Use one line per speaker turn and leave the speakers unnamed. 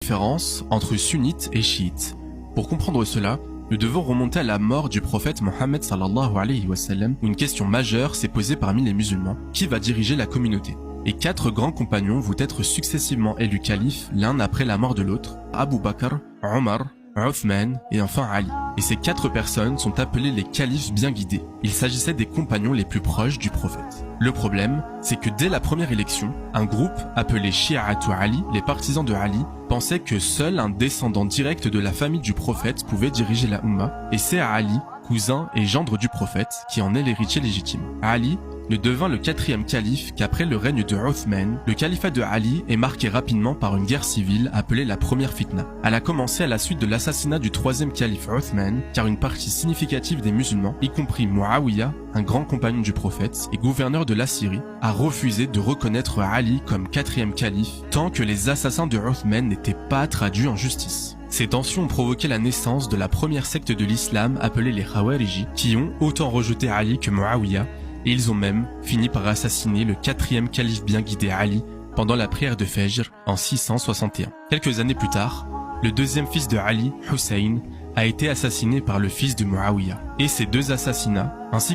différence entre sunnites et chiites. Pour comprendre cela, nous devons remonter à la mort du prophète Mohammed sallallahu alayhi wa sallam, où une question majeure s'est posée parmi les musulmans: qui va diriger la communauté? Et 4 grands compagnons vont être successivement élus califes l'un après la mort de l'autre: Abu Bakr, Omar, Uthman et enfin Ali. Et ces 4 personnes sont appelées les califes bien guidés. Il s'agissait des compagnons les plus proches du prophète. Le problème, c'est que dès la première élection, un groupe appelé Shi'atu Ali, les partisans de Ali, pensait que seul un descendant direct de la famille du prophète pouvait diriger la Ummah, et c'est Ali, cousin et gendre du prophète, qui en est l'héritier légitime. Ali ne devint le 4e calife qu'après le règne de Uthman. Le califat de Ali est marqué rapidement par une guerre civile appelée la première fitna. Elle a commencé à la suite de l'assassinat du 3e calife Uthman, car une partie significative des musulmans, y compris Muawiyah, un grand compagnon du prophète et gouverneur de la Syrie, a refusé de reconnaître Ali comme 4e calife tant que les assassins de Uthman n'étaient pas traduits en justice. Ces tensions ont provoqué la naissance de la première secte de l'islam appelée les Khawariji, qui ont autant rejeté Ali que Muawiyah, et ils ont même fini par assassiner le 4e calife bien guidé Ali pendant la prière de Fajr en 661. Quelques années plus tard, le 2e fils de Ali, Hussein, a été assassiné par le fils de Muawiyah. Et ces 2 assassinats, ainsi